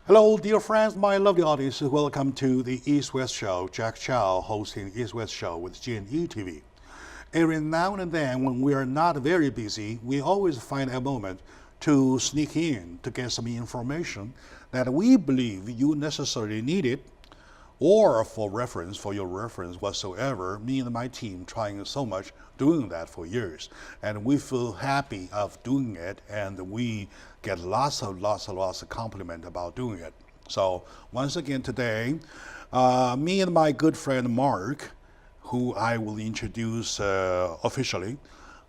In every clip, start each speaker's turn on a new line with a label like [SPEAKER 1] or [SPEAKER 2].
[SPEAKER 1] Hello, dear friends, my lovely audience. Welcome to the East-West Show. Jack Chow hosting East-West Show with GNE TV. Every now and then, when we are not very busy, we always find a moment to sneak in to get some information that we believe you necessarily need it, or for your reference whatsoever. Me and my team trying so much doing that for years, and we feel happy of doing it, and we get lots of compliment about doing it. So once again today, me and my good friend Mark, who I will introduce officially,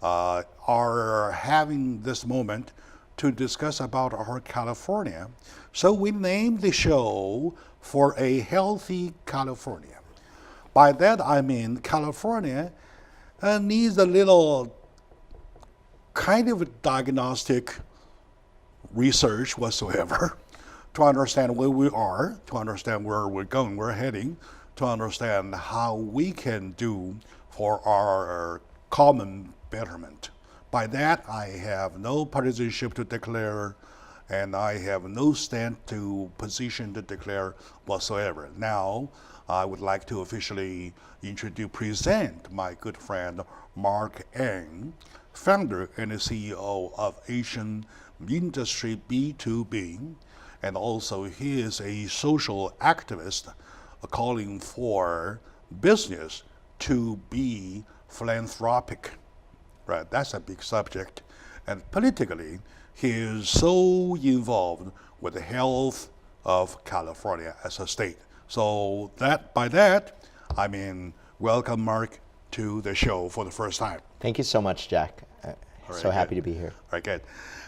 [SPEAKER 1] are having this moment to discuss about our California. So we named the show For a Healthy California. By that I mean California needs a little kind of diagnostic research whatsoever to understand where we are, to understand where we're going, we're heading, to understand how we can do for our common betterment. By that, I have no partisanship to declare, and I have no position to declare whatsoever. Now, I would like to officially present my good friend Mark Ng, founder and CEO of Asian Industry B2B, and also he is a social activist calling for business to be philanthropic. Right, that's a big subject. And politically, he is so involved with the health of California as a state. So by that, I mean, welcome Mark to the show for the first time.
[SPEAKER 2] Thank you so much, Jack. So happy to be here.
[SPEAKER 1] All right, good.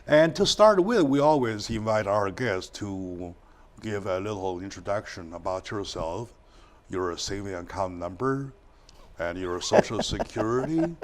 [SPEAKER 1] And to start with, we always invite our guests to give a little introduction about yourself, your saving account number, and your social security.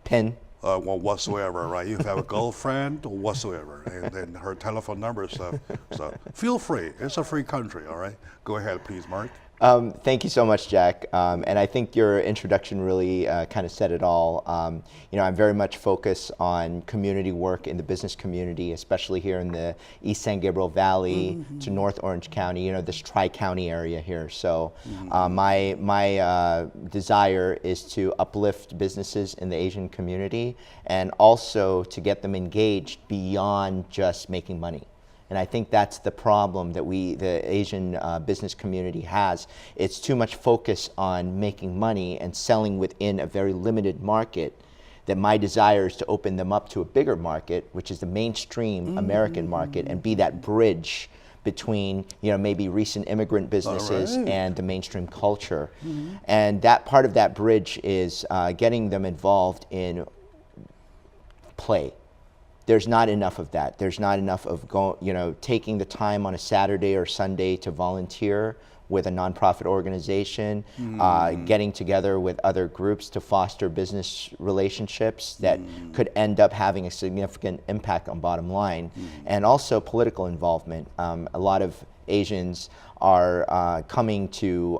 [SPEAKER 2] PIN.
[SPEAKER 1] Whatsoever, right? If you have a girlfriend or whatsoever, and then her telephone number stuff. So feel free. It's a free country, all right? Go ahead, please, Mark.
[SPEAKER 2] Thank you so much, Jack. And I think your introduction really kind of said it all. I'm very much focused on community work in the business community, especially here in the East San Gabriel Valley to North Orange County, this tri-county area here. So my desire is to uplift businesses in the Asian community and also to get them engaged beyond just making money. And I think that's the problem that the Asian business community has. It's too much focus on making money and selling within a very limited market, that my desire is to open them up to a bigger market, which is the mainstream American market, and be that bridge between maybe recent immigrant businesses and the mainstream culture. And that part of that bridge is getting them involved in play. There's not enough of that. There's not enough of taking the time on a Saturday or Sunday to volunteer with a nonprofit organization, getting together with other groups to foster business relationships that could end up having a significant impact on bottom line, and also political involvement. A lot of Asians are coming to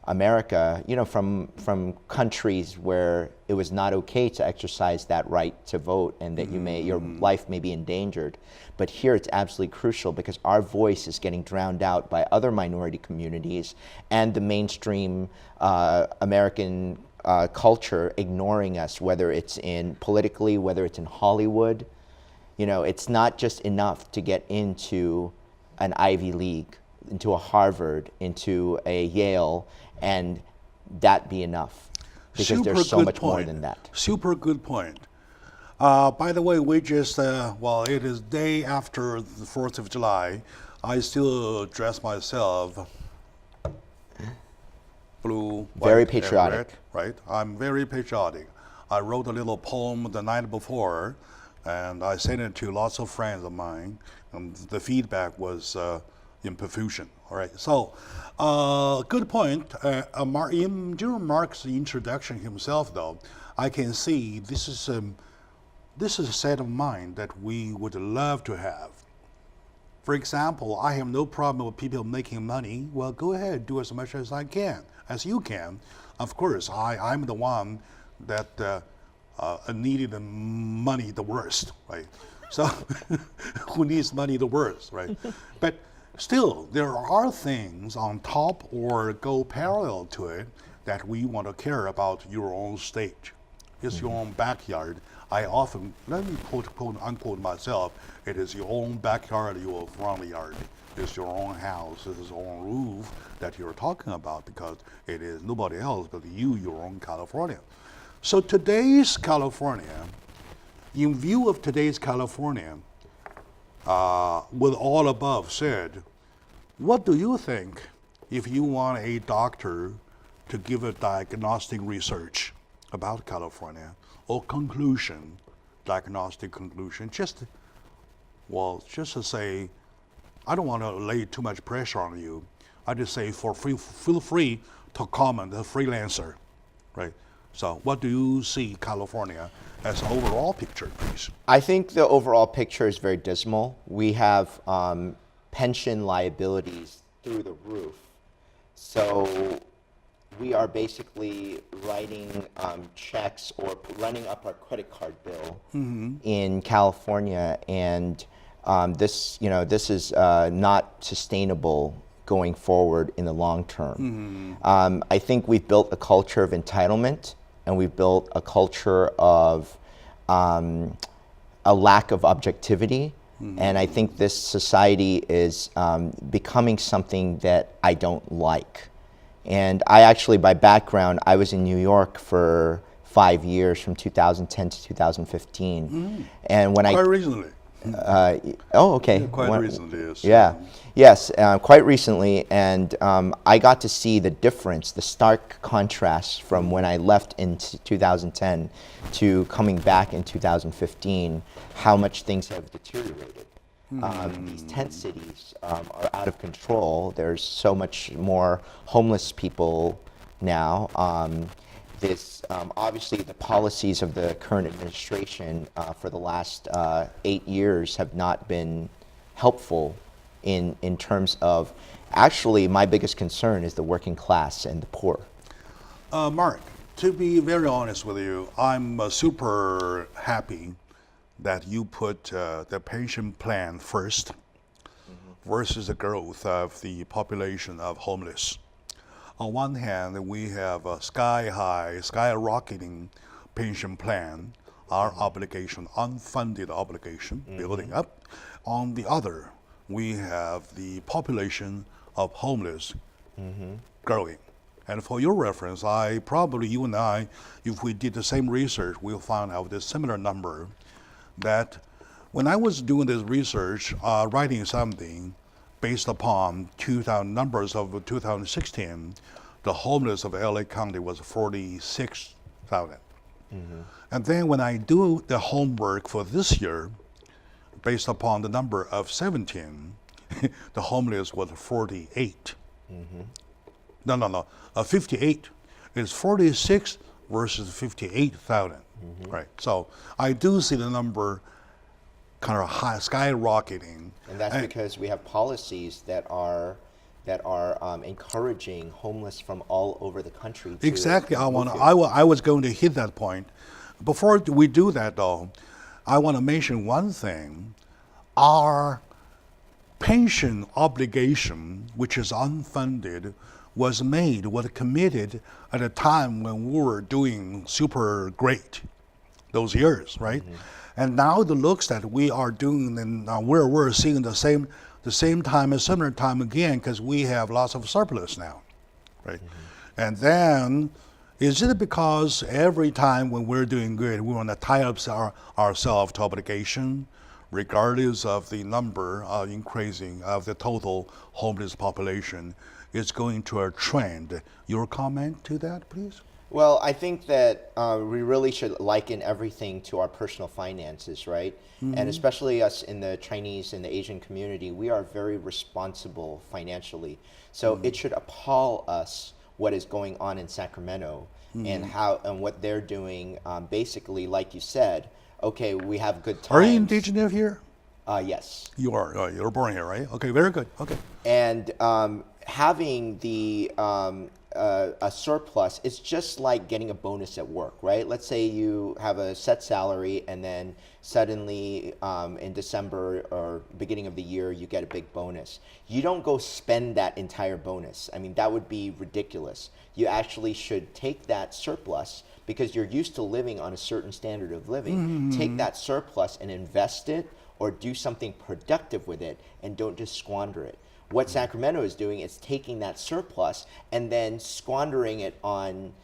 [SPEAKER 2] America, from countries where it was not okay to exercise that right to vote, and that your life may be endangered. But here it's absolutely crucial, because our voice is getting drowned out by other minority communities and the mainstream American culture ignoring us, whether it's politically, whether it's in Hollywood. It's not just enough to get into an Ivy League, into a Harvard, into a Yale, and that be enough. Because there's so much more than that.
[SPEAKER 1] Super good point. By the way, we just, it is day after the 4th of July. I still dress myself blue, white,
[SPEAKER 2] very patriotic.
[SPEAKER 1] And red, right? I'm very patriotic. I wrote a little poem the night before, and I sent it to lots of friends of mine, and the feedback was in profusion. All right, so good point. During Mark's introduction himself, though, I can see this is a set of mind that we would love to have. For example, I have no problem with people making money. Well, go ahead, do as much as you can. Of course, I'm the one that needed the money the worst, right? So who needs money the worst, right? But still, there are things on top or go parallel to it that we want to care about your own state. It's your own backyard. I often, let me quote unquote myself, it is your own backyard, your front yard. It's your own house, it's your own roof that you're talking about because it is nobody else but you, your own California. So today's California, in view of today's California, with all above said, what do you think if you want a doctor to give a diagnostic research about California or conclusion, diagnostic conclusion, just to say, I don't want to lay too much pressure on you. I just say feel free to comment, a freelancer, right? So what do you see California as an overall picture, please?
[SPEAKER 2] I think the overall picture is very dismal. We have pension liabilities through the roof. So we are basically writing checks or running up our credit card bill in California, and this is not sustainable going forward in the long term. I think we've built a culture of entitlement, and we've built a culture of a lack of objectivity. And I think this society is becoming something that I don't like. And I actually, by background, I was in New York for 5 years, from 2010 to 2015. And when
[SPEAKER 1] Quite recently.
[SPEAKER 2] Oh, okay.
[SPEAKER 1] Yeah, quite recently, yes.
[SPEAKER 2] Yeah, yes, quite recently, and I got to see the difference, the stark contrast from when I left in 2010 to coming back in 2015, how much things have deteriorated. These tent cities are out of control. There's so much more homeless people now. Obviously, the policies of the current administration for the last 8 years have not been helpful in terms of, actually, my biggest concern is the working class and the poor.
[SPEAKER 1] Mark, to be very honest with you, I'm super happy that you put the pension plan first versus the growth of the population of homeless. On one hand, we have a sky-high, skyrocketing pension plan, our obligation, unfunded obligation, building up. On the other, we have the population of homeless growing. And for your reference, you and I, if we did the same research, we'll find out a similar number that when I was doing this research, writing something, based upon numbers of 2016, the homeless of LA County was 46,000. And then when I do the homework for this year, based upon the number of 17, the homeless was 48. No, 58. It's 46 versus 58,000, right? So I do see the number kind of high, skyrocketing.
[SPEAKER 2] And that's because we have policies that are encouraging homeless from all over the country.
[SPEAKER 1] Exactly. I was going to hit that point. Before we do that, though, I want to mention one thing. Our pension obligation, which is unfunded, was committed at a time when we were doing super great, those years, right? And now the looks that we are doing, and we're seeing the same time, a similar time again, because we have lots of surplus now, right? And then, is it because every time when we're doing good, we want to tie up ourselves to obligation, regardless of the number increasing of the total homeless population? It's going to a trend. Your comment to that, please?
[SPEAKER 2] Well, I think that we really should liken everything to our personal finances, right? And especially us in the Chinese and the Asian community, we are very responsible financially. So it should appall us what is going on in Sacramento and what they're doing. Basically, like you said, okay, we have good times.
[SPEAKER 1] Are you indigenous here?
[SPEAKER 2] Yes.
[SPEAKER 1] You are. You're born here, right? Okay, very good. Okay.
[SPEAKER 2] And having the a surplus, it's just like getting a bonus at work, right? Let's say you have a set salary and then suddenly in December or beginning of the year, you get a big bonus. You don't go spend that entire bonus. I mean, that would be ridiculous. You actually should take that surplus because you're used to living on a certain standard of living. Take that surplus and invest it or do something productive with it and don't just squander it. What Sacramento is doing is taking that surplus and then squandering it on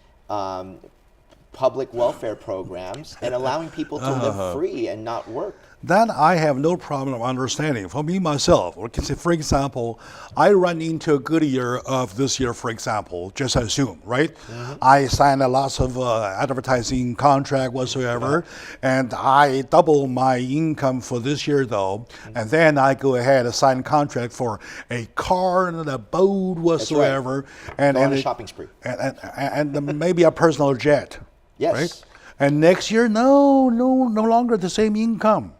[SPEAKER 2] public welfare programs and allowing people to live free and not work.
[SPEAKER 1] That I have no problem understanding. For me, myself, for example, I run into a good year of this year, for example, just assume, right? I sign a lots of advertising contract whatsoever, and I double my income for this year though, and then I go ahead and sign a contract for a car and a boat whatsoever.
[SPEAKER 2] And on a shopping spree.
[SPEAKER 1] And maybe a personal jet.
[SPEAKER 2] Yes.
[SPEAKER 1] Right? And next year, no longer the same income.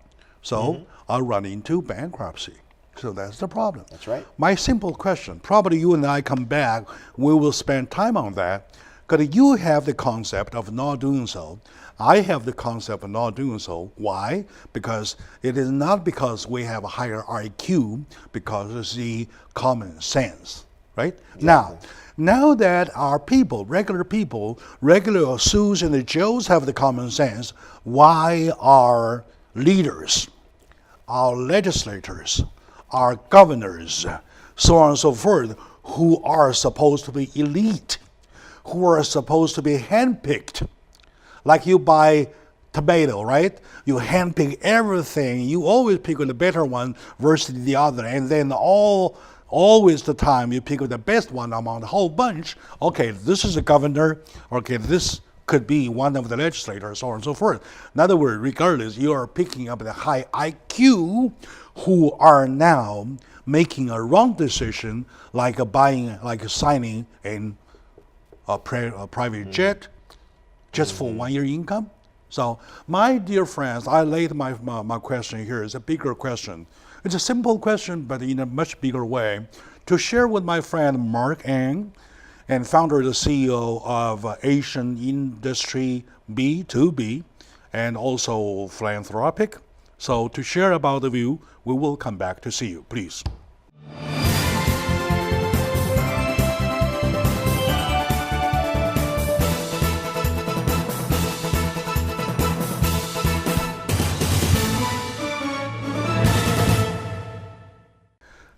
[SPEAKER 1] So I'll run into bankruptcy. So that's the problem.
[SPEAKER 2] That's right.
[SPEAKER 1] My simple question, probably you and I come back, we will spend time on that, because you have the concept of not doing so. I have the concept of not doing so. Why? Because it is not because we have a higher IQ, because it's the common sense, right?
[SPEAKER 2] Exactly.
[SPEAKER 1] Now that our people, regular Sues and the Joes have the common sense, why are leaders, our legislators, our governors, so on and so forth, who are supposed to be elite, who are supposed to be handpicked, like you buy tomato, right? You handpick everything. You always pick the better one versus the other, and then always the time you pick the best one among the whole bunch. Okay, this is the governor. Okay, this could be one of the legislators, so on and so forth. In other words, regardless, you are picking up the high IQ who are now making a wrong decision, like signing a private jet just for 1 year income. So, my dear friends, I laid my question here. It's a bigger question. It's a simple question, but in a much bigger way. To share with my friend Mark Ang, and founder and CEO of Asian Industry B2B, and also philanthropic. So to share about the view, we will come back to see you, please.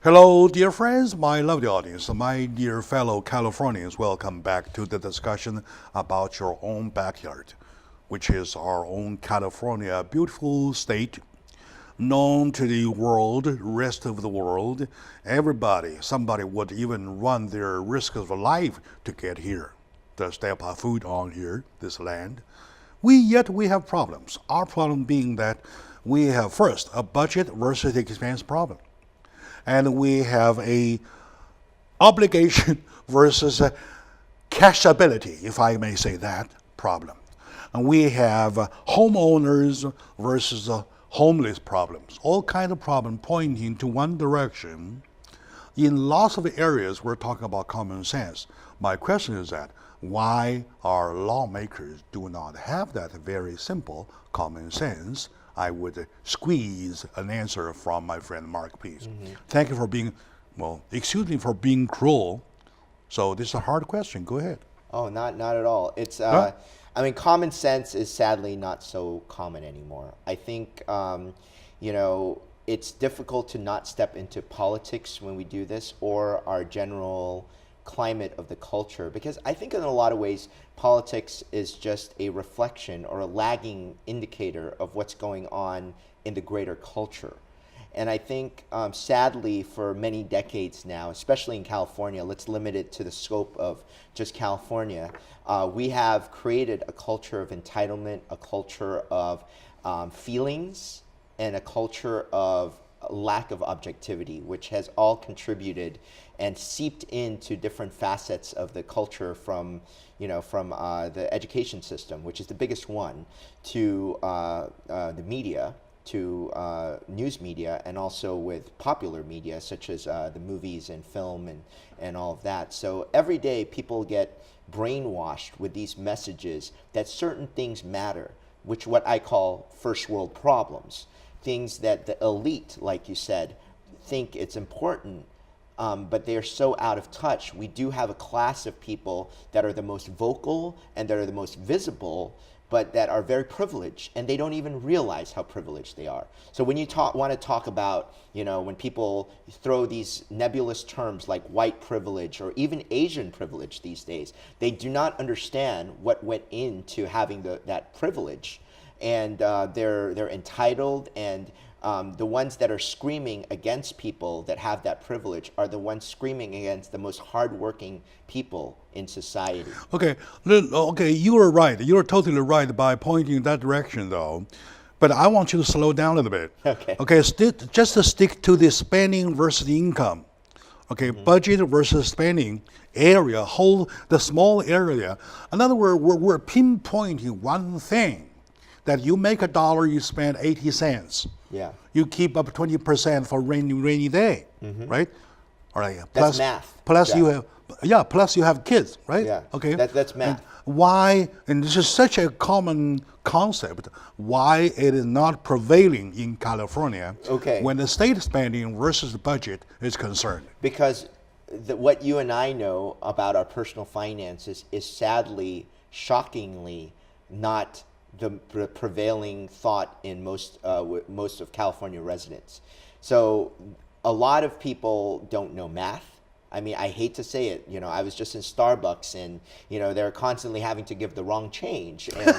[SPEAKER 1] Hello, dear friends, my lovely audience, my dear fellow Californians. Welcome back to the discussion about your own backyard, which is our own California, beautiful state, known to the world, rest of the world. Somebody would even run their risk of life to get here, to step our foot on here, this land. Yet we have problems. Our problem being that we have first a budget versus expense problem. And we have a obligation versus a cashability, if I may say that, problem. And we have homeowners versus homeless problems. All kind of problem pointing to one direction. In lots of areas, we're talking about common sense. My question is that why our lawmakers do not have that very simple common sense? I would squeeze an answer from my friend Mark, please. Thank you for being, excuse me for being cruel. So this is a hard question. Go ahead.
[SPEAKER 2] Oh, not at all. It's, I mean, common sense is sadly not so common anymore. I think, it's difficult to not step into politics when we do this, or our general climate of the culture, because I think in a lot of ways politics is just a reflection or a lagging indicator of what's going on in the greater culture. And I think sadly for many decades now, especially in California, let's limit it to the scope of just California, we have created a culture of entitlement, a culture of feelings, and a culture of lack of objectivity, which has all contributed and seeped into different facets of the culture from the education system, which is the biggest one, to the media, to news media and also with popular media such as the movies and film and all of that. So every day people get brainwashed with these messages that certain things matter, which what I call first world problems, things that the elite, like you said, think it's important, but they are so out of touch. We do have a class of people that are the most vocal and that are the most visible, but that are very privileged, and they don't even realize how privileged they are. So when you want to talk about, when people throw these nebulous terms like white privilege or even Asian privilege these days, they do not understand what went into having that privilege, and they're entitled, and the ones that are screaming against people that have that privilege are the ones screaming against the most hardworking people in society.
[SPEAKER 1] Okay, you are right. You are totally right by pointing in that direction, though. But I want you to slow down a little bit.
[SPEAKER 2] Okay.
[SPEAKER 1] Okay, just to stick to the spending versus the income. Okay, budget versus spending area, the small area. In other words, we're pinpointing one thing. That you make $1, you spend 80 cents.
[SPEAKER 2] Yeah.
[SPEAKER 1] You keep up 20% for rainy day, right? All right.
[SPEAKER 2] That's math.
[SPEAKER 1] Plus plus you have kids, right?
[SPEAKER 2] Yeah.
[SPEAKER 1] Okay.
[SPEAKER 2] That's math.
[SPEAKER 1] And why? And this is such a common concept. Why it is not prevailing in California?
[SPEAKER 2] Okay.
[SPEAKER 1] When the state spending versus the budget is concerned.
[SPEAKER 2] Because what you and I know about our personal finances is sadly, shockingly, not the prevailing thought in most of California residents. So a lot of people don't know math. I mean, I hate to say it, I was just in Starbucks and, they're constantly having to give the wrong change. And,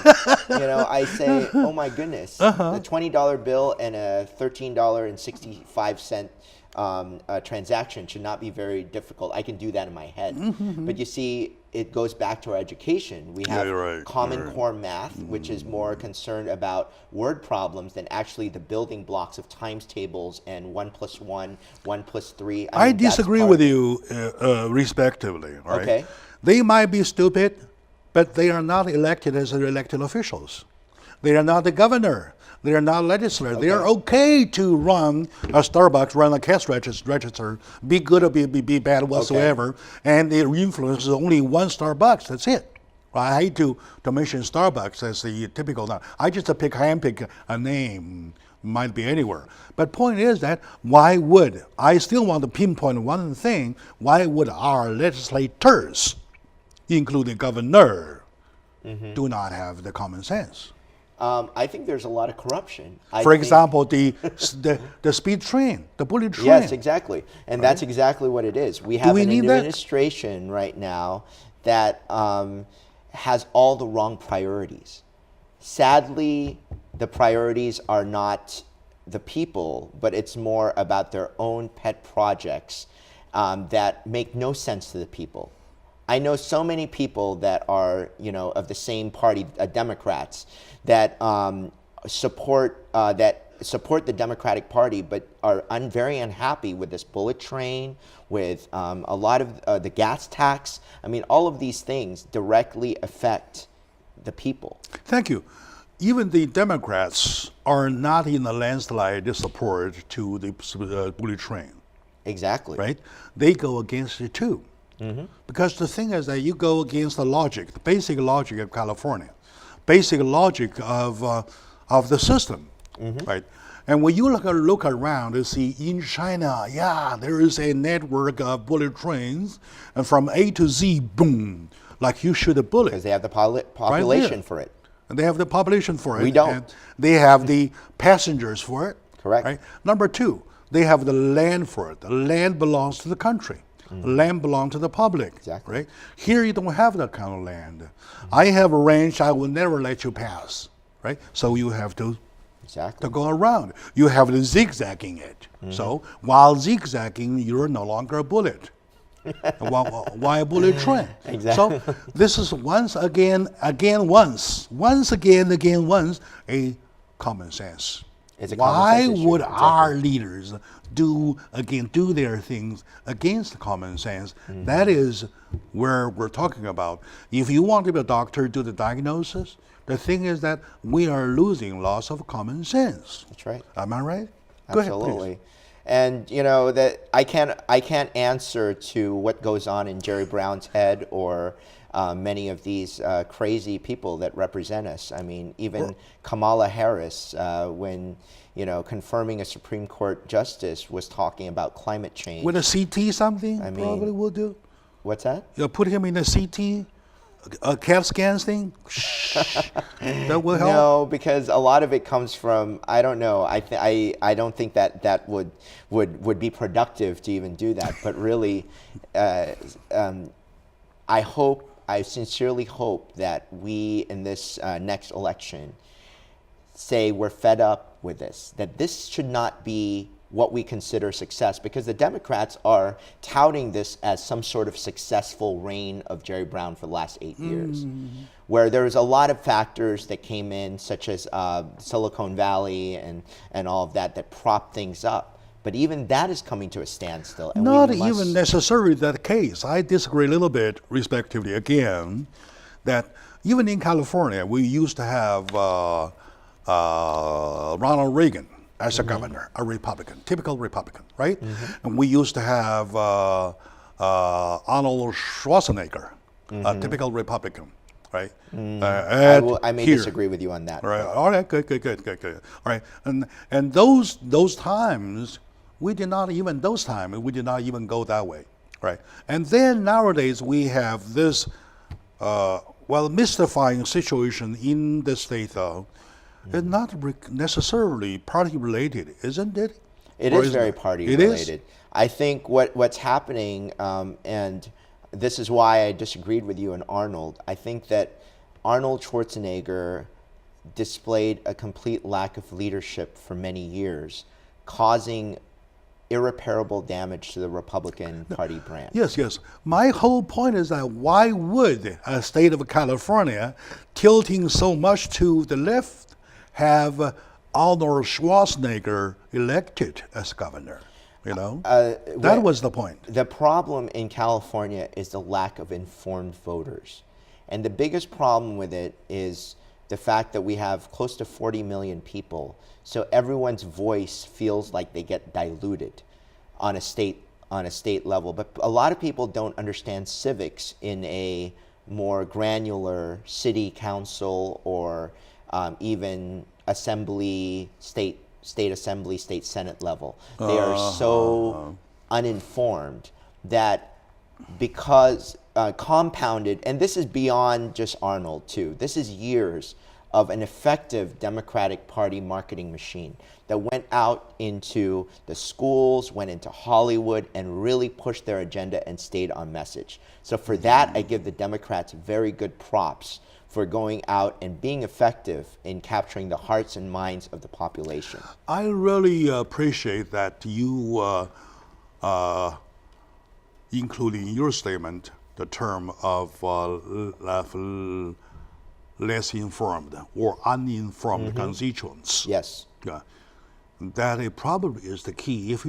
[SPEAKER 2] I say, oh my goodness, the $20 bill and a $13.65 transaction should not be very difficult. I can do that in my head. But you see, it goes back to our education. We have Common Core math, which is more concerned about word problems than actually the building blocks of times tables and 1 + 1, 1 + 3.
[SPEAKER 1] I disagree with you respectively. Right?
[SPEAKER 2] Okay.
[SPEAKER 1] They might be stupid, but they are not elected as elected officials. They are not the governor. They are not legislators. They are okay to run a Starbucks, run a cash register, be good or be bad whatsoever, and their influence is only one Starbucks. That's it. I hate to mention Starbucks as the typical. I just handpick a name, might be anywhere. But point is that why would I still want to pinpoint one thing? Why would our legislators, including governor, do not have the common sense?
[SPEAKER 2] I think there's a lot of corruption.
[SPEAKER 1] For example, the speed train, the bullet train.
[SPEAKER 2] Yes, exactly. And that's exactly what it is. We have an administration right now that has all the wrong priorities. Sadly, the priorities are not the people, but it's more about their own pet projects that make no sense to the people. I know so many people that are, of the same party, Democrats, that support the Democratic Party, but are very unhappy with this bullet train, with a lot of the gas tax. I mean, all of these things directly affect the people.
[SPEAKER 1] Thank you. Even the Democrats are not in a landslide support to the bullet train.
[SPEAKER 2] Exactly.
[SPEAKER 1] Right? They go against it too. Because the thing is that you go against the logic, the basic logic of California, basic logic of the system, right? And when you look around and see in China, there is a network of bullet trains, and from A to Z, boom, like you shoot a bullet.
[SPEAKER 2] Because they have the population for it.
[SPEAKER 1] And they have the population for it.
[SPEAKER 2] We don't.
[SPEAKER 1] And they have the passengers for it.
[SPEAKER 2] Correct.
[SPEAKER 1] Right? Number two, they have the land for it. The land belongs to the country. Land belongs to the public.
[SPEAKER 2] Exactly.
[SPEAKER 1] Right? Here you don't have that kind of land. I have a range, I will never let you pass. Right? So you have to go around. You have the zigzagging it. So while zigzagging, you're no longer a bullet. Why a bullet train?
[SPEAKER 2] Exactly.
[SPEAKER 1] So this is once again, a common sense.
[SPEAKER 2] It's a
[SPEAKER 1] Why
[SPEAKER 2] common sense issue.
[SPEAKER 1] would
[SPEAKER 2] Exactly.
[SPEAKER 1] our leaders do their things against common sense? That is where we're talking about. If you want to be a doctor, do the diagnosis. The thing is that we are losing lots of common sense.
[SPEAKER 2] That's right.
[SPEAKER 1] Am I right? Go ahead,
[SPEAKER 2] Absolutely.
[SPEAKER 1] please.
[SPEAKER 2] And you know that I can't answer to what goes on in Jerry Brown's head or many of these crazy people that represent us. I mean, even Kamala Harris, when confirming a Supreme Court justice, was talking about climate change.
[SPEAKER 1] With a CT something,
[SPEAKER 2] I mean,
[SPEAKER 1] probably will do.
[SPEAKER 2] What's that?
[SPEAKER 1] You put him in a CT, a CAT scan thing. That will help.
[SPEAKER 2] No, because a lot of it comes from, I don't know. I don't think that would be productive to even do that. But really, I sincerely hope that we in this next election say we're fed up with this, that this should not be what we consider success, because the Democrats are touting this as some sort of successful reign of Jerry Brown for the last 8 years, where there was a lot of factors that came in, such as Silicon Valley and all of that propped things up. But even that is coming to a standstill. And
[SPEAKER 1] Not
[SPEAKER 2] we must,
[SPEAKER 1] even necessarily that case. I disagree a little bit, respectively, again, that even in California, we used to have Ronald Reagan as a governor, a Republican, typical Republican, right? And we used to have Arnold Schwarzenegger, a typical Republican, right?
[SPEAKER 2] I may
[SPEAKER 1] here.
[SPEAKER 2] disagree with you on that.
[SPEAKER 1] Right. All right. Good. All right. And those times we did not even go that way, right? And then nowadays we have this mystifying situation in the state, though. It's not necessarily party related, isn't it?
[SPEAKER 2] It
[SPEAKER 1] Or
[SPEAKER 2] is very party related. I think what's happening, and this is why I disagreed with you on Arnold. I think that Arnold Schwarzenegger displayed a complete lack of leadership for many years, causing irreparable damage to the Republican Party brand.
[SPEAKER 1] Yes. My whole point is that why would a state of California, tilting so much to the left, have Arnold Schwarzenegger elected as governor? That was the point.
[SPEAKER 2] The problem in California is the lack of informed voters. And the biggest problem with it is the fact that we have close to 40 million people. So everyone's voice feels like they get diluted on a state level. But a lot of people don't understand civics in a more granular city council or even assembly, state assembly, state senate level. They are so uninformed that because compounded, and this is beyond just Arnold too, this is years of an effective Democratic Party marketing machine that went out into the schools, went into Hollywood, and really pushed their agenda and stayed on message. So for that, I give the Democrats very good props for going out and being effective in capturing the hearts and minds of the population.
[SPEAKER 1] I really appreciate that you include in your statement the term of less informed or uninformed constituents.
[SPEAKER 2] Yes.
[SPEAKER 1] Yeah. That it probably is the key. If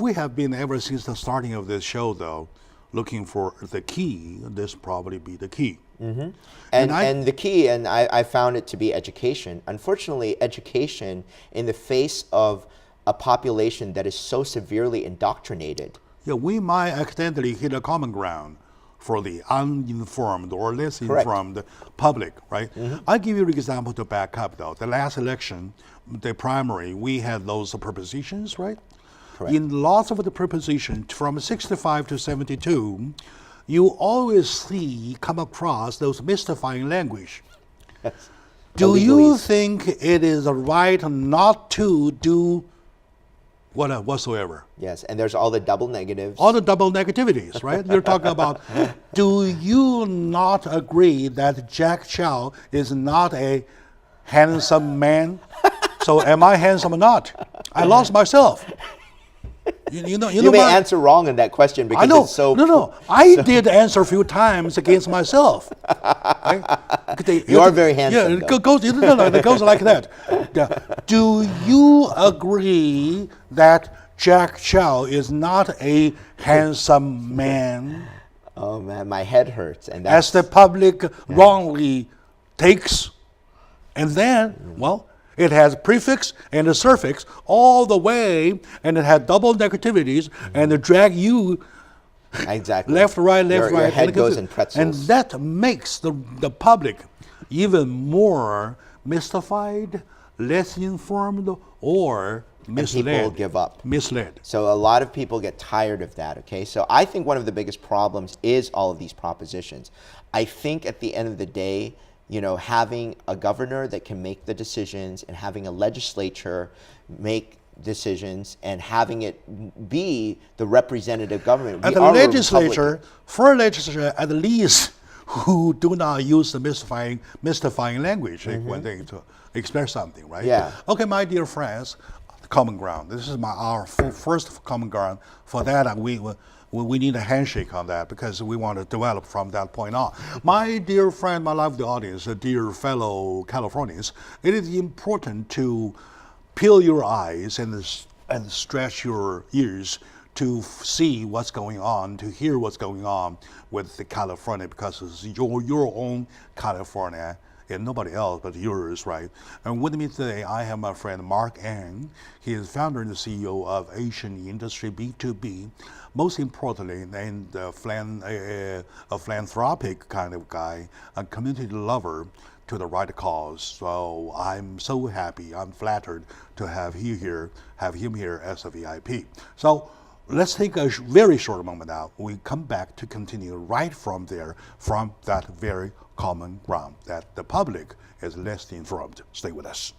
[SPEAKER 1] we have been ever since the starting of this show, though, looking for the key, this probably be the key.
[SPEAKER 2] And the key, and I found it to be education. Unfortunately, education in the face of a population that is so severely indoctrinated.
[SPEAKER 1] Yeah, we might accidentally hit a common ground for the uninformed or less informed public, right? I'll give you an example to back up, though. The last election, the primary, we had those prepositions, right?
[SPEAKER 2] Correct.
[SPEAKER 1] In lots of the prepositions, from 65 to 72, you always come across those mystifying language.
[SPEAKER 2] Yes.
[SPEAKER 1] Do you think it is right not to do whatsoever?
[SPEAKER 2] Yes, and there's all the double negatives.
[SPEAKER 1] All the double negativities, right? You're talking about, do you not agree that Jack Chow is not a handsome man? So am I handsome or not? I lost myself.
[SPEAKER 2] You may answer wrong in that question because
[SPEAKER 1] I know.
[SPEAKER 2] it's so.
[SPEAKER 1] No. I did answer a few times against myself. Right?
[SPEAKER 2] You are very handsome.
[SPEAKER 1] Yeah, it goes like that. Do you agree that Jack Chow is not a handsome man?
[SPEAKER 2] Oh man, my head hurts, and
[SPEAKER 1] as the public wrongly takes, and then it has prefix and a suffix all the way, and it had double negativities, and it drag you
[SPEAKER 2] exactly
[SPEAKER 1] left, right,
[SPEAKER 2] your head goes in pretzels,
[SPEAKER 1] and that makes the public even more mystified, less informed, or misled.
[SPEAKER 2] And people give up.
[SPEAKER 1] Misled.
[SPEAKER 2] So a lot of people get tired of that, okay? So I think one of the biggest problems is all of these propositions. I think at the end of the day, having a governor that can make the decisions and having a legislature make decisions and having it be the representative government.
[SPEAKER 1] And the legislature, for a legislature at least, who do not use the mystifying language when they to express something, right?
[SPEAKER 2] Yeah.
[SPEAKER 1] Okay, my dear friends, common ground. This is our first common ground. For that, we need a handshake on that because we want to develop from that point on. My dear friend, my lovely audience, dear fellow Californians, it is important to peel your eyes and stretch your ears to see what's going on, to hear what's going on with the California, because it's your own California and nobody else but yours, right? And with me today, I have my friend Mark Ang. He is founder and CEO of Asian Industry B2B. Most importantly, and a philanthropic kind of guy, a community lover to the right cause. So I'm so happy, I'm flattered to have him here as a VIP. So let's take a very short moment now. We come back to continue right from there, from that very common ground that the public is less informed. Stay with us.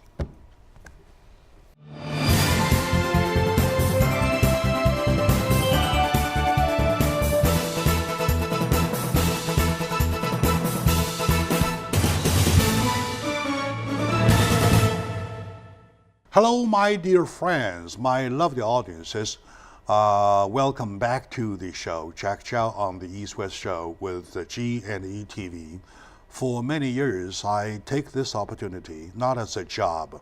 [SPEAKER 1] Hello, my dear friends, my lovely audiences. Welcome back to the show, Jack Chow on the East West Show with G&E TV. For many years, I take this opportunity not as a job.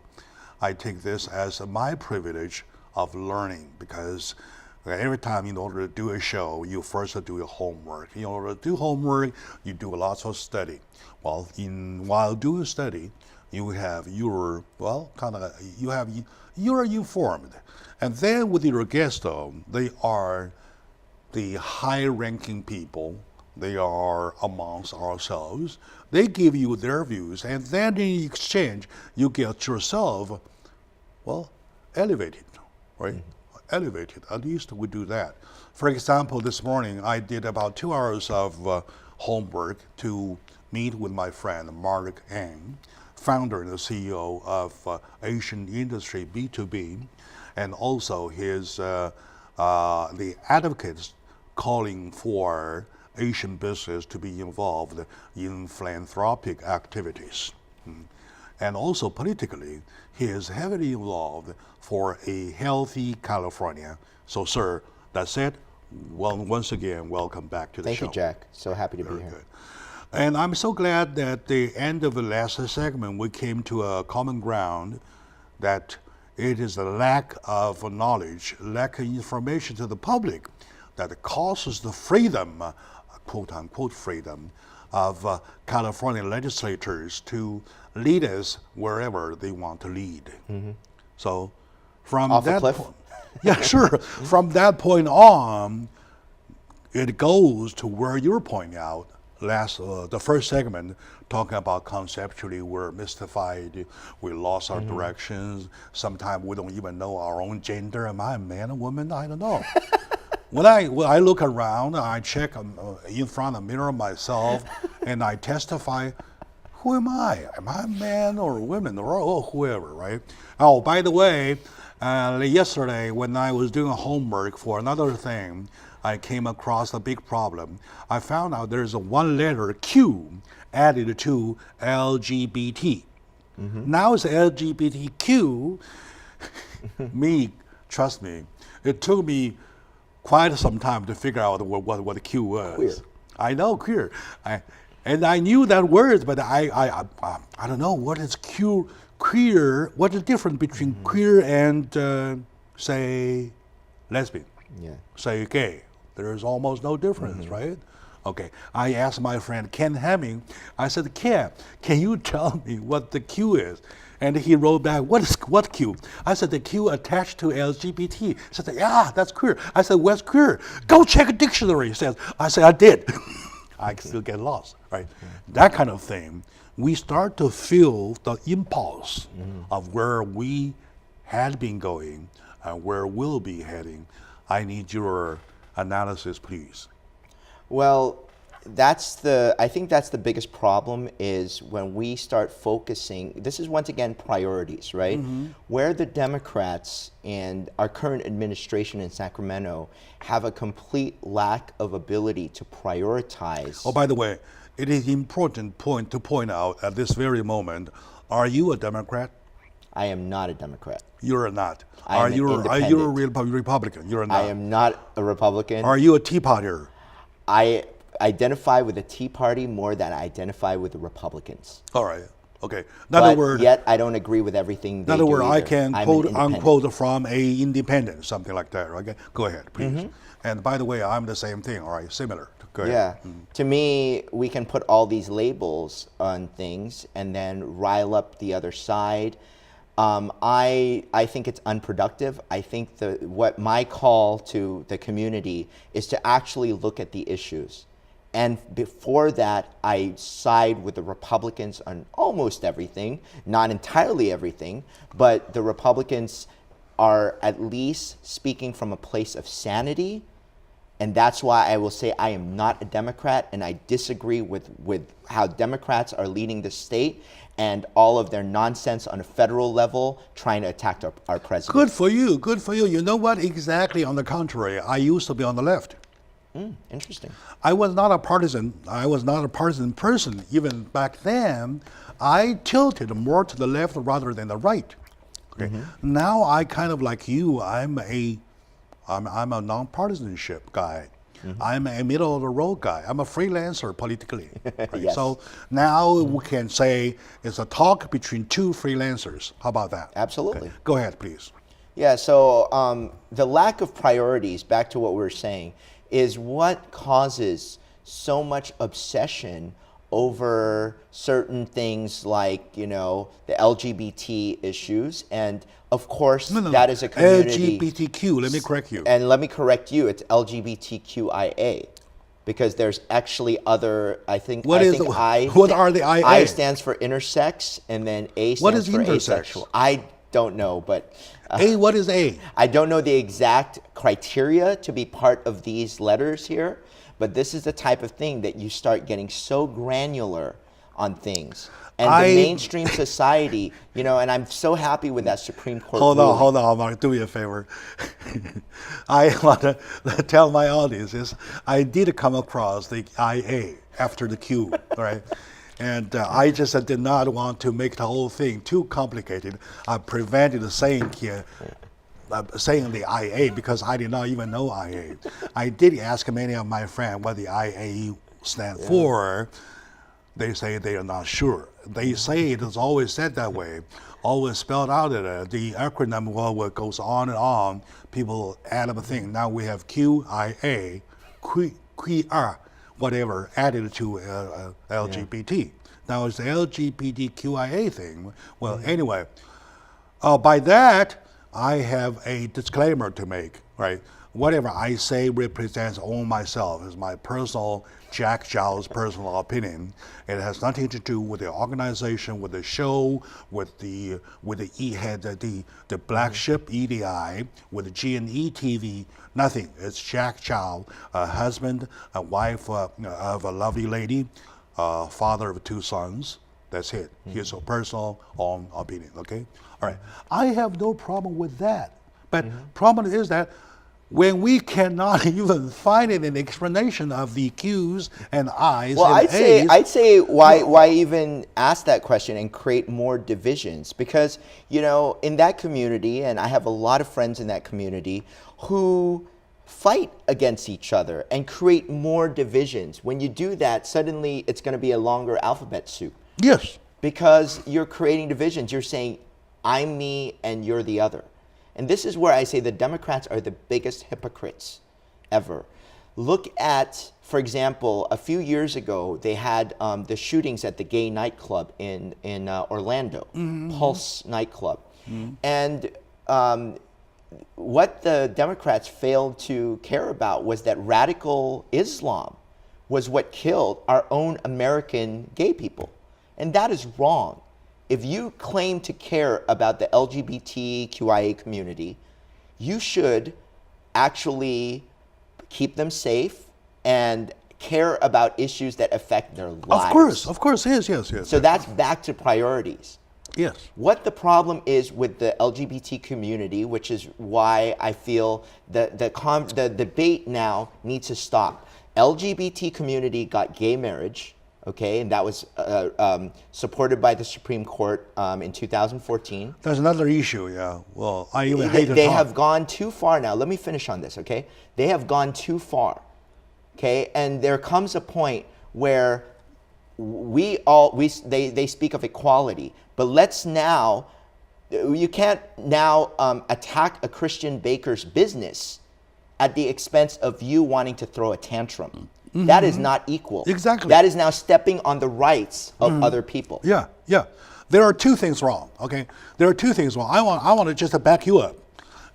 [SPEAKER 1] I take this as my privilege of learning, because every time in order to do a show, you first do your homework. In order to do homework, you do lots of study. Well, while doing study, you have you're informed. And then with your guests, though, they are the high-ranking people. They are amongst ourselves. They give you their views, and then in exchange, you get yourself, elevated, right? Mm-hmm. Elevated. At least we do that. For example, this morning I did about 2 hours of homework to meet with my friend Mark Ang, founder and the CEO of Asian Industry B2B, and also the advocates calling for Asian business to be involved in philanthropic activities. And also politically, he is heavily involved for a healthy California. So, sir, that's it. Well, once again, welcome back to the show.
[SPEAKER 2] Thank you, Jack. So happy to be here.
[SPEAKER 1] Good. And I'm so glad that at the end of the last segment, we came to a common ground that it is the lack of knowledge, lack of information to the public that causes the freedom, quote unquote freedom, of California legislators to lead us wherever they want to lead. Mm-hmm. So from
[SPEAKER 2] Off
[SPEAKER 1] that
[SPEAKER 2] a cliff?
[SPEAKER 1] point, yeah, sure. From that point on, it goes to where you're pointing out. The first segment, talking about conceptually, we're mystified, we lost our directions. Sometimes we don't even know our own gender. Am I a man or woman? I don't know. When I look around, I check in front of the mirror myself, and I testify, who am I? Am I a man or a woman or whoever, right? Oh, by the way, yesterday when I was doing homework for another thing, I came across a big problem. I found out there's a one letter Q added to LGBT. Mm-hmm. Now it's LGBTQ. Me trust me, it took me quite some time to figure out what the Q was.
[SPEAKER 2] Queer.
[SPEAKER 1] I know queer, and I knew that word, but I don't know what is queer. What's the difference between queer and say lesbian?
[SPEAKER 2] Yeah.
[SPEAKER 1] Say gay. There is almost no difference, right? Okay. I asked my friend Ken Hemming. I said, Ken, can you tell me what the Q is? And he wrote back, what Q? I said, the Q attached to LGBT. He said, yeah, that's queer. I said, what's queer? Go check a dictionary, he says. I said, I did. I still get lost, right? That kind of thing. We start to feel the impulse of where we had been going and where we'll be heading. I need your analysis, please.
[SPEAKER 2] Well, I think that's the biggest problem is when we start focusing, this is once again priorities, right? Where the Democrats and our current administration in Sacramento have a complete lack of ability to prioritize.
[SPEAKER 1] Oh, by the way, it is important to point out at this very moment, are you a Democrat?
[SPEAKER 2] I am not a Democrat.
[SPEAKER 1] You're not.
[SPEAKER 2] Are you
[SPEAKER 1] a Republican? You're not.
[SPEAKER 2] I am not a Republican.
[SPEAKER 1] Are you a Tea Partier?
[SPEAKER 2] I identify with the Tea Party more than I identify with the Republicans.
[SPEAKER 1] All right. Okay.
[SPEAKER 2] Yet I don't agree with everything they do.
[SPEAKER 1] In other words, I can
[SPEAKER 2] I'm
[SPEAKER 1] quote unquote from a independent, something like that. Okay. Go ahead, please. And by the way, I'm the same thing. All right. Similar. Go ahead.
[SPEAKER 2] Yeah. To me, we can put all these labels on things and then rile up the other side. I think it's unproductive. I think what my call to the community is to actually look at the issues. And before that, I side with the Republicans on almost everything, not entirely everything, but the Republicans are at least speaking from a place of sanity. And that's why I will say I am not a Democrat, and I disagree with how Democrats are leading the state and all of their nonsense on a federal level trying to attack our president.
[SPEAKER 1] Good for you. Good for you. You know what? Exactly on the contrary. I used to be on the left.
[SPEAKER 2] Interesting.
[SPEAKER 1] I was not a partisan. I was not a partisan person. Even back then, I tilted more to the left rather than the right. Okay. Now I kind of like you. I'm a non-partisanship guy. I'm a middle of the road guy. I'm a freelancer politically. Right?
[SPEAKER 2] Yes.
[SPEAKER 1] So now we can say it's a talk between two freelancers. How about that?
[SPEAKER 2] Absolutely.
[SPEAKER 1] Okay. Go ahead, please.
[SPEAKER 2] Yeah, so the lack of priorities, back to what we were saying, is what causes so much obsession over certain things like, the LGBT issues. And of course, that is a community.
[SPEAKER 1] LGBTQ, let me correct you.
[SPEAKER 2] And let me correct you, it's LGBTQIA. Because there's actually other,
[SPEAKER 1] what are the IA?
[SPEAKER 2] I stands for intersex, and then A stands for
[SPEAKER 1] intersex?
[SPEAKER 2] asexual. I don't know, but
[SPEAKER 1] What is A?
[SPEAKER 2] I don't know the exact criteria to be part of these letters here, but this is the type of thing that you start getting so granular on things. And the mainstream society, and I'm so happy with that Supreme Court ruling.
[SPEAKER 1] Hold on, Mark, do me a favor. I want to tell my audience I did come across the IA after the Q, right? And I just did not want to make the whole thing too complicated. I prevented saying the IA because I did not even know IA. I did ask many of my friends what the IA stand for. They say they are not sure. They say it is always said that way, always spelled out. The acronym what goes on and on. People add up a thing. Now we have QIA, queer, whatever, added to LGBT. Now it's the LGBTQIA thing. Well, anyway, by that, I have a disclaimer to make, right? Whatever I say represents only myself. It's my personal, Jack Zhao's personal opinion. It has nothing to do with the organization, with the show, with the Black Ship EDI, with the G&E TV. Nothing. It's Jack Zhao, a husband, a wife of a lovely lady, father of 2 sons. That's it. His personal own opinion. Okay. All right. I have no problem with that. But problem is that when we cannot even find an explanation of the Q's and I's
[SPEAKER 2] Well,
[SPEAKER 1] and A's.
[SPEAKER 2] I'd say why even ask that question and create more divisions? Because, you know, in that community, and I have a lot of friends in that community who fight against each other and create more divisions. When you do that, suddenly it's going to be a longer alphabet soup.
[SPEAKER 1] Yes.
[SPEAKER 2] Because you're creating divisions. You're saying, I'm me and you're the other. And this is where I say the Democrats are the biggest hypocrites ever. Look at, for example, a few years ago, they had the shootings at the gay nightclub in Orlando, Pulse nightclub. And what the Democrats failed to care about was that radical Islam was what killed our own American gay people. And that is wrong. If you claim to care about the LGBTQIA community, you should actually keep them safe and care about issues that affect their lives.
[SPEAKER 1] Of course, yes.
[SPEAKER 2] So that's back to priorities.
[SPEAKER 1] Yes.
[SPEAKER 2] What the problem is with the LGBT community, which is why I feel the debate now needs to stop. LGBT community got gay marriage. Okay, and that was supported by the Supreme Court in 2014.
[SPEAKER 1] There's another issue, yeah. Well, I even hate to
[SPEAKER 2] They
[SPEAKER 1] talk.
[SPEAKER 2] have gone too far now. Let me finish on this, okay? They have gone too far, okay? And there comes a point where they speak of equality, but let's now, you can't now attack a Christian baker's business at the expense of you wanting to throw a tantrum. That is not equal.
[SPEAKER 1] Exactly.
[SPEAKER 2] That is now stepping on the rights of other people.
[SPEAKER 1] Yeah. There are two things wrong, okay? There are two things wrong. I want to just back you up.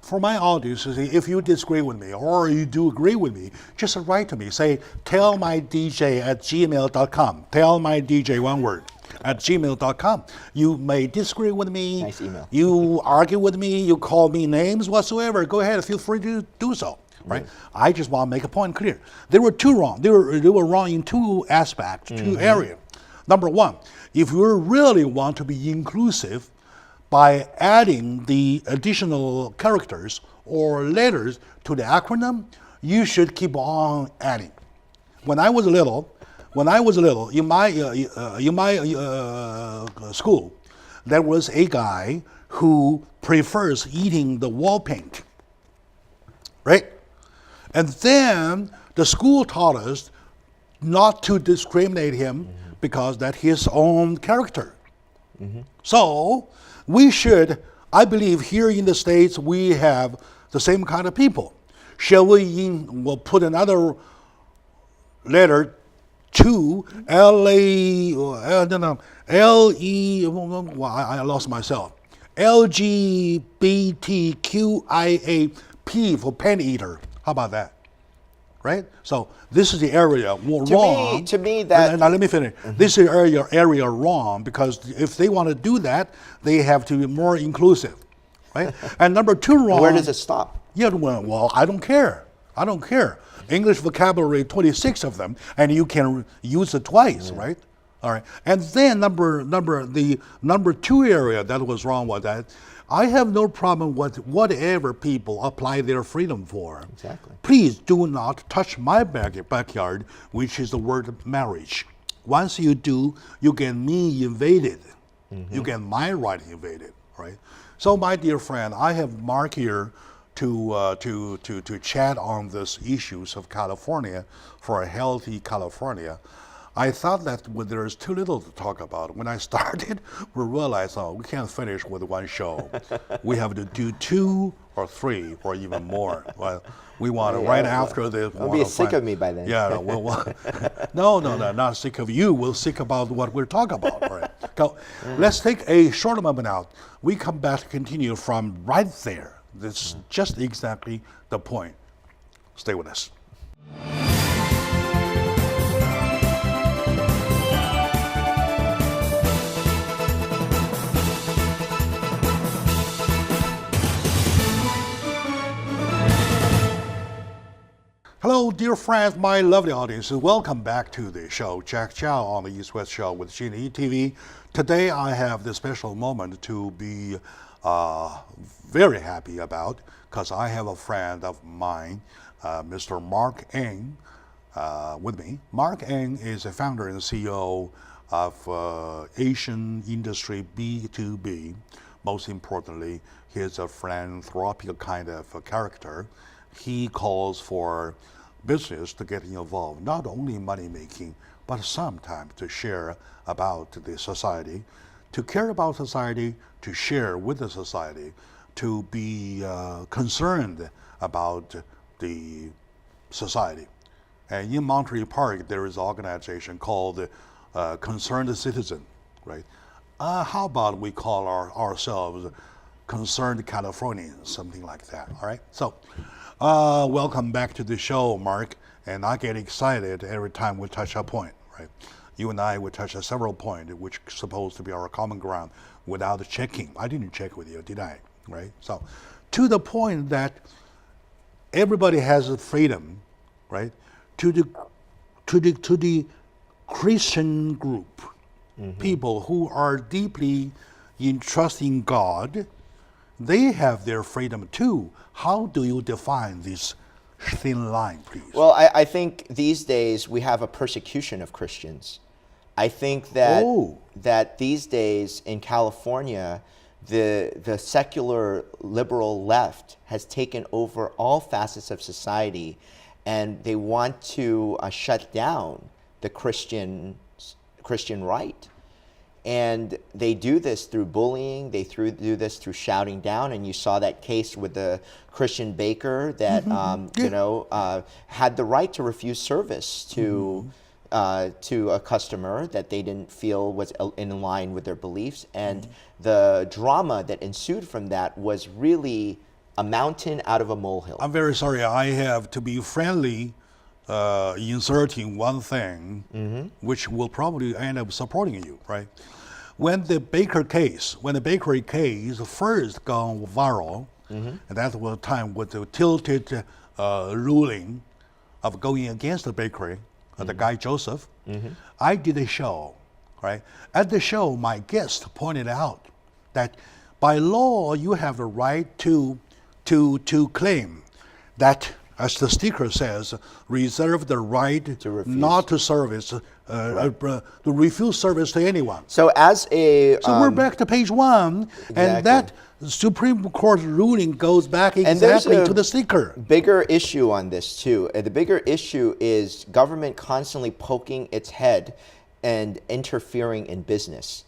[SPEAKER 1] For my audience, if you disagree with me or you do agree with me, just write to me. Say, tellmydj@gmail.com. Tellmydj, one word, @gmail.com. You may disagree with me.
[SPEAKER 2] Nice email.
[SPEAKER 1] You argue with me. You call me names whatsoever. Go ahead. Feel free to do so. Right? I just want to make a point clear. They were two wrong. They were wrong in two aspects, two areas. Number one, if you really want to be inclusive by adding the additional characters or letters to the acronym, you should keep on adding. When I was little, in my school, there was a guy who prefers eating the wall paint, right? And then the school taught us not to discriminate him because that's his own character. So we should, I believe here in the States, we have the same kind of people. Shall we'll put another letter to I lost myself. LGBTQIAP for pen eater. How about that? Right? So this is the area wrong.
[SPEAKER 2] To me, that...
[SPEAKER 1] Now let me finish. This is the area wrong because if they want to do that, they have to be more inclusive. Right? And number two wrong...
[SPEAKER 2] Where does it stop?
[SPEAKER 1] Yeah, well, I don't care. English vocabulary, 26 of them, and you can use it twice, right? All right. And then the number two area that was wrong was that I have no problem with whatever people apply their freedom for.
[SPEAKER 2] Exactly.
[SPEAKER 1] Please do not touch my backyard, which is the word marriage. Once you do, you get me invaded. You get my right invaded, right? So, my dear friend, I have Mark here to chat on these issues of California for a healthy California. I thought that there's too little to talk about. When I started, we realized, we can't finish with one show. We have to do 2 or 3 or even more. Well, we want to after this.
[SPEAKER 2] You'll be sick of me by then.
[SPEAKER 1] Yeah, no, not sick of you. We're sick about what we're talking about. All right. So let's take a short moment out. We come back to continue from right there. This is just exactly the point. Stay with us. Hello, dear friends, my lovely audience. Welcome back to the show, Jack Chow on the East West Show with Gene TV. Today, I have this special moment to be very happy about, because I have a friend of mine, Mr. Mark Ng, with me. Mark Ng is a founder and CEO of Asian Industry B2B. Most importantly, he's a philanthropic kind of a character. He calls for business to get involved, not only money making, but sometimes to share about the society, to care about society, to share with the society, to be concerned about the society. And in Monterey Park, there is an organization called Concerned Citizen, right? How about we call ourselves Concerned Californians, something like that, all right? So, welcome back to the show, Mark. And I get excited every time we touch a point, right? You and I would touch several points, which is supposed to be our common ground, without checking. I didn't check with you, did I? Right? So, to the point that everybody has a freedom, right? To the Christian group, people who are deeply in trusting God, they have their freedom too. How do you define this thin line, please?
[SPEAKER 2] Well, I think these days we have a persecution of Christians. I think that that these days in California, the secular liberal left has taken over all facets of society, and they want to shut down the Christian right. And they do this through bullying. They do this through shouting down. And you saw that case with the Christian baker that had the right to refuse service to a customer that they didn't feel was in line with their beliefs. And the drama that ensued from that was really a mountain out of a molehill.
[SPEAKER 1] I'm very sorry. I have to be friendly, inserting one thing, which will probably end up supporting you, right? When the bakery case first gone viral, and that was a time with the tilted ruling of going against the bakery, the guy Joseph, I did a show, right? At the show, my guest pointed out that by law, you have the right to claim that, as the sticker says, reserve the right
[SPEAKER 2] to
[SPEAKER 1] not to service, to refuse service to anyone.
[SPEAKER 2] So as a...
[SPEAKER 1] So we're back to page 1, and that Supreme Court ruling goes back exactly to the sticker.
[SPEAKER 2] Bigger issue on this too. The bigger issue is government constantly poking its head and interfering in business.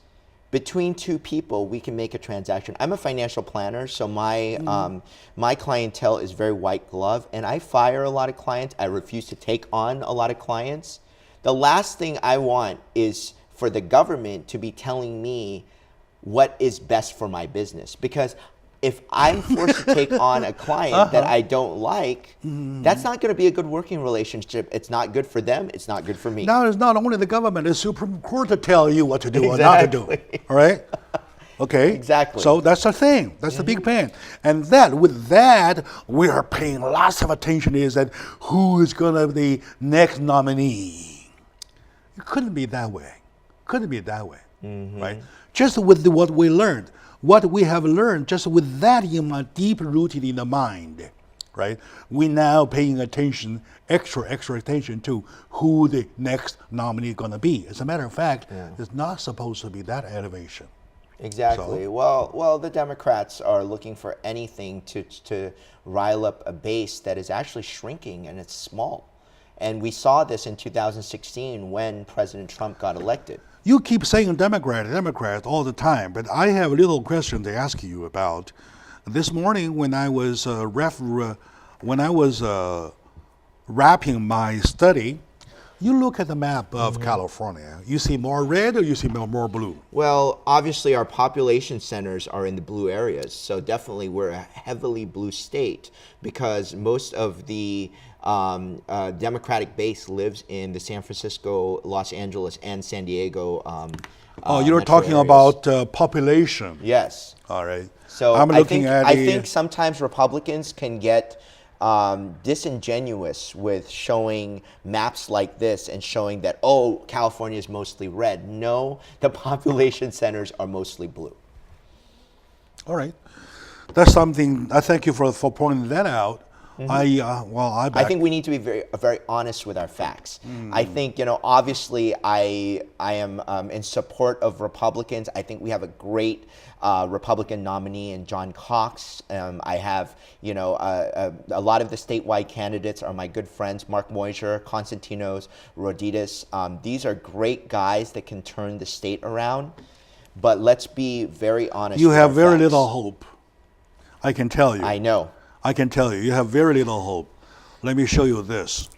[SPEAKER 2] Between two people, we can make a transaction. I'm a financial planner, so my my clientele is very white glove, and I fire a lot of clients. I refuse to take on a lot of clients. The last thing I want is for the government to be telling me what is best for my business, because if I'm forced to take on a client that I don't like, that's not going to be a good working relationship. It's not good for them. It's not good for me.
[SPEAKER 1] Now it's not only the government, it's Supreme Court to tell you what to do or not to do. All right? Okay?
[SPEAKER 2] Exactly.
[SPEAKER 1] So that's the thing. That's the big pain. And with that, we are paying lots of attention is that who is going to be the next nominee. It couldn't be that way. Couldn't be that way. Right? Just with what we learned. What we have learned, just with that deep rooted in the mind, right? We now paying attention, extra attention to who the next nominee is going to be. As a matter of fact, it's not supposed to be that elevation.
[SPEAKER 2] Exactly.
[SPEAKER 1] So,
[SPEAKER 2] well, the Democrats are looking for anything to rile up a base that is actually shrinking, and it's small. And we saw this in 2016 when President Trump got elected.
[SPEAKER 1] You keep saying Democrat all the time, but I have a little question to ask you about. This morning, when I was wrapping my study, you look at the map of California. You see more red, or you see more blue?
[SPEAKER 2] Well, obviously, our population centers are in the blue areas, so definitely we're a heavily blue state because most of the Democratic base lives in the San Francisco, Los Angeles, and San Diego.
[SPEAKER 1] You're talking about population.
[SPEAKER 2] Yes.
[SPEAKER 1] All right.
[SPEAKER 2] So I think sometimes Republicans can get disingenuous with showing maps like this and showing that, oh, California is mostly red. No, the population centers are mostly blue.
[SPEAKER 1] All right. That's something. I thank you for pointing that out.
[SPEAKER 2] I think we need to be very honest with our facts. I think, obviously I am in support of Republicans. I think we have a great Republican nominee in John Cox. I have, a lot of the statewide candidates are my good friends, Mark Moisier, Konstantinos Roditis. These are great guys that can turn the state around. But let's be very honest.
[SPEAKER 1] You
[SPEAKER 2] with
[SPEAKER 1] have
[SPEAKER 2] our
[SPEAKER 1] very
[SPEAKER 2] facts.
[SPEAKER 1] little hope. I can tell you.
[SPEAKER 2] I know.
[SPEAKER 1] I can tell you. You have very little hope. Let me show you this.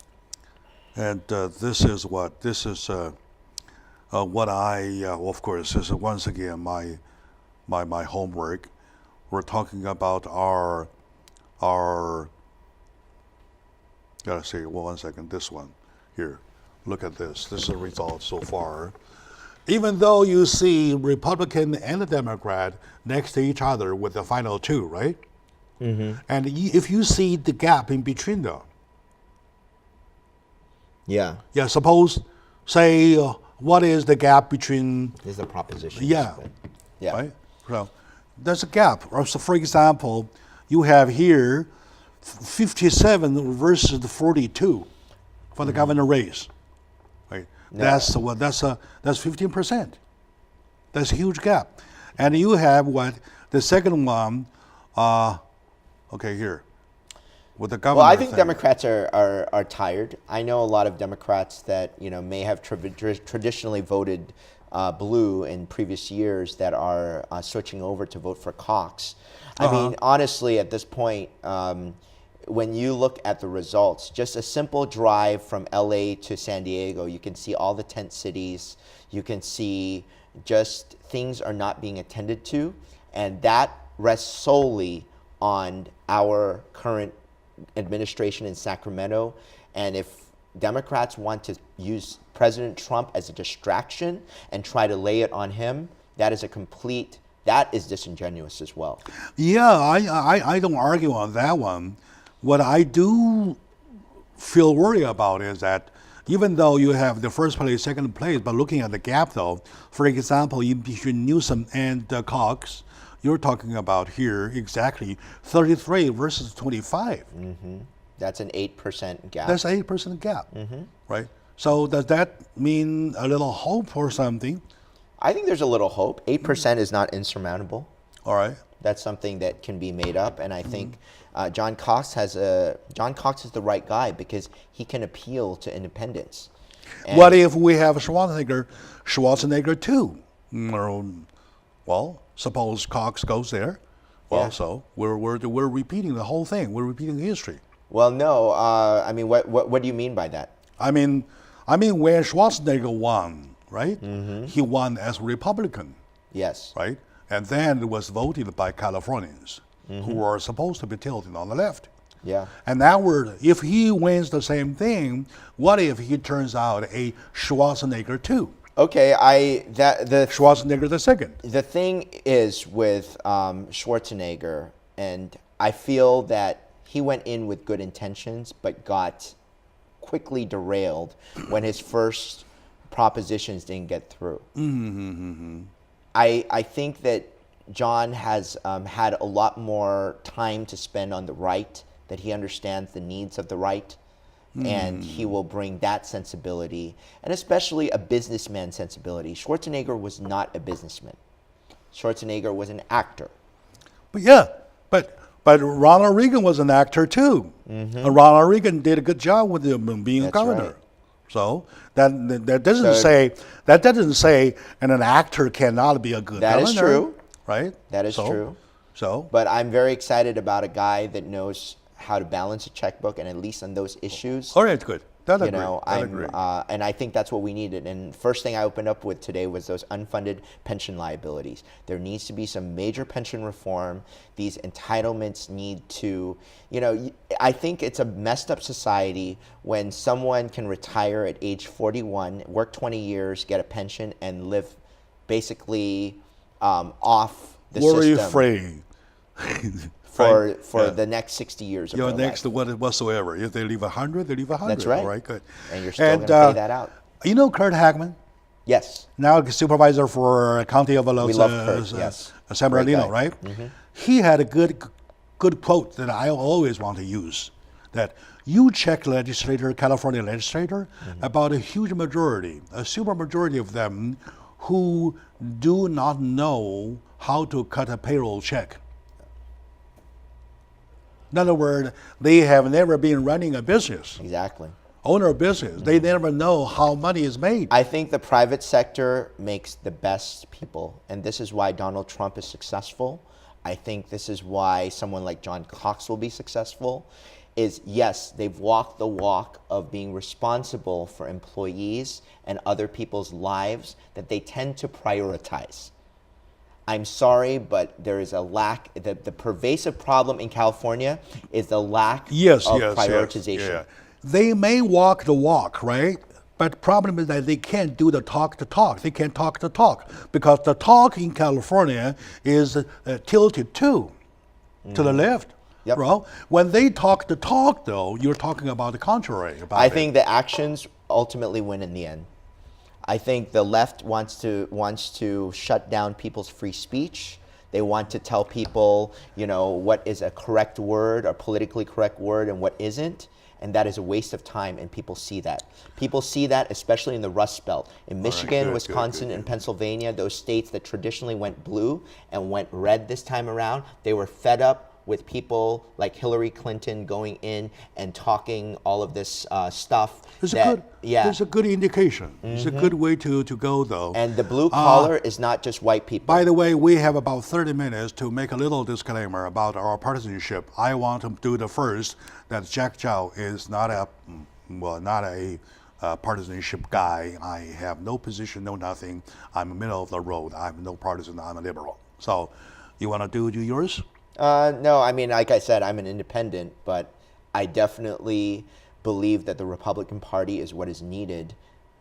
[SPEAKER 1] And this is what? This is what of course, this is once again my homework. We're talking about our gotta say, well, 1 second, this one here. Look at this. This is the result so far. Even though you see Republican and the Democrat next to each other with the final two, right? Mm-hmm. And if you see the gap in between them,
[SPEAKER 2] yeah,
[SPEAKER 1] suppose, say, what is the gap between?
[SPEAKER 2] Is the proposition?
[SPEAKER 1] Yeah,
[SPEAKER 2] yeah,
[SPEAKER 1] right. So there's a gap. So, for example, you have here 57 versus 42 for the governor race. Right.
[SPEAKER 2] Yeah.
[SPEAKER 1] That's 15%. That's a huge gap. And you have the second one. Okay, here with the governor.
[SPEAKER 2] Well, I think
[SPEAKER 1] thing.
[SPEAKER 2] Democrats are tired. I know a lot of Democrats that may have traditionally voted blue in previous years that are switching over to vote for Cox. I mean, honestly, at this point, when you look at the results, just a simple drive from LA to San Diego, you can see all the tent cities. You can see just things are not being attended to, and that rests solely on our current administration in Sacramento. And if Democrats want to use President Trump as a distraction and try to lay it on him, that is disingenuous as well.
[SPEAKER 1] Yeah, I don't argue on that one. What I do feel worried about is that even though you have the first place, second place, but looking at the gap though, for example, between Newsom and Cox, you're talking about here exactly 33 versus 25.
[SPEAKER 2] Mm-hmm. That's an 8% gap.
[SPEAKER 1] That's an 8% gap, right? So does that mean a little hope or something?
[SPEAKER 2] I think there's a little hope. 8% is not insurmountable.
[SPEAKER 1] All right.
[SPEAKER 2] That's something that can be made up, and I think John Cox is the right guy because he can appeal to independents. And
[SPEAKER 1] what if we have Schwarzenegger too? Well, suppose Cox goes there. Well,
[SPEAKER 2] Yeah.
[SPEAKER 1] so we're repeating the whole thing. We're repeating history.
[SPEAKER 2] Well, no. I mean, what do you mean by that?
[SPEAKER 1] I mean when Schwarzenegger won, right? He won as Republican,
[SPEAKER 2] Yes.
[SPEAKER 1] right? And then it was voted by Californians who are supposed to be tilted on the left.
[SPEAKER 2] Yeah.
[SPEAKER 1] And now if he wins the same thing, what if he turns out a Schwarzenegger too?
[SPEAKER 2] Okay.
[SPEAKER 1] Schwarzenegger the second.
[SPEAKER 2] The thing is with Schwarzenegger, and I feel that he went in with good intentions, but got quickly derailed when his first propositions didn't get through. I think that John has had a lot more time to spend on the right, that he understands the needs of the right, and he will bring that sensibility, and especially a businessman sensibility. Schwarzenegger was not a businessman. Schwarzenegger was an actor.
[SPEAKER 1] But Ronald Reagan was an actor too. Ronald Reagan did a good job with him being a governor.
[SPEAKER 2] Right.
[SPEAKER 1] So that doesn't say an actor cannot be a good governor.
[SPEAKER 2] That is true.
[SPEAKER 1] Right?
[SPEAKER 2] That is true.
[SPEAKER 1] So
[SPEAKER 2] But I'm very excited about a guy that knows how to balance a checkbook, and at least on those issues.
[SPEAKER 1] all right, good. That
[SPEAKER 2] You
[SPEAKER 1] agree.
[SPEAKER 2] know,
[SPEAKER 1] That agree.
[SPEAKER 2] and I think that's what we needed. And first thing I opened up with today was those unfunded pension liabilities. There needs to be some major pension reform. These entitlements need to, I think it's a messed up society when someone can retire at age 41, work 20 years, get a pension, and live basically off the
[SPEAKER 1] Worry
[SPEAKER 2] system
[SPEAKER 1] free.
[SPEAKER 2] for the next 60 years of
[SPEAKER 1] Your
[SPEAKER 2] their
[SPEAKER 1] next
[SPEAKER 2] life.
[SPEAKER 1] whatsoever. If they leave 100, they leave 100.
[SPEAKER 2] That's right.
[SPEAKER 1] All right, good.
[SPEAKER 2] And you're still going to pay that out.
[SPEAKER 1] You know Kurt Hackman?
[SPEAKER 2] Yes.
[SPEAKER 1] Now supervisor for County of
[SPEAKER 2] We love Kurt, yes.
[SPEAKER 1] San
[SPEAKER 2] Great
[SPEAKER 1] Bernardino,
[SPEAKER 2] guy.
[SPEAKER 1] right? He had a good quote that I always want to use, that you check California legislator, about a huge majority, a super majority of them who do not know how to cut a payroll check. In other words, they have never been running a business,
[SPEAKER 2] Exactly.
[SPEAKER 1] owner of business. They never know how money is made.
[SPEAKER 2] I think the private sector makes the best people, and this is why Donald Trump is successful. I think this is why someone like John Cox will be successful. Is yes, they've walked the walk of being responsible for employees and other people's lives that they tend to prioritize. I'm sorry, but there is a lack, the pervasive problem in California is the lack of prioritization.
[SPEAKER 1] Yeah. They may walk the walk, right? But the problem is that they can't do the talk to talk. They can't talk the talk because the talk in California is tilted to the left.
[SPEAKER 2] Yep.
[SPEAKER 1] Bro. When they talk the talk, though, you're talking about the contrary.
[SPEAKER 2] I think the actions ultimately win in the end. I think the left wants to shut down people's free speech. They want to tell people, you know, what is a correct word, a politically correct word, and what isn't. And that is a waste of time, and people see that. People see that, especially in the Rust Belt. In Michigan, Wisconsin, and Pennsylvania, those states that traditionally went blue and went red this time around, they were fed up with people like Hillary Clinton going in and talking all of this stuff.
[SPEAKER 1] There's a good indication. It's a good way to go, though.
[SPEAKER 2] And the blue collar is not just white people.
[SPEAKER 1] By the way, we have about 30 minutes to make a little disclaimer about our partisanship. I want to do the first, that Jack Chow is not a partisanship guy. I have no position, no nothing. I'm middle of the road. I'm no partisan. I'm a liberal. So you want to do yours?
[SPEAKER 2] No, I mean, like I said, I'm an independent, but I definitely believe that the Republican Party is what is needed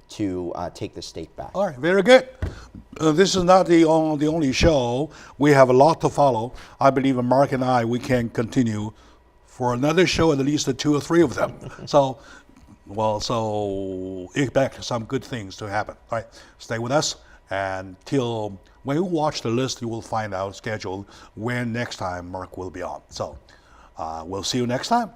[SPEAKER 2] to take the state back.
[SPEAKER 1] All right, very good. This is not the only show. We have a lot to follow. I believe Mark and I, we can continue for another show, at least 2 or 3 of them. So expect some good things to happen. All right, stay with us. And till when you watch the list, you will find out scheduled when next time Mark will be on. So we'll see you next time.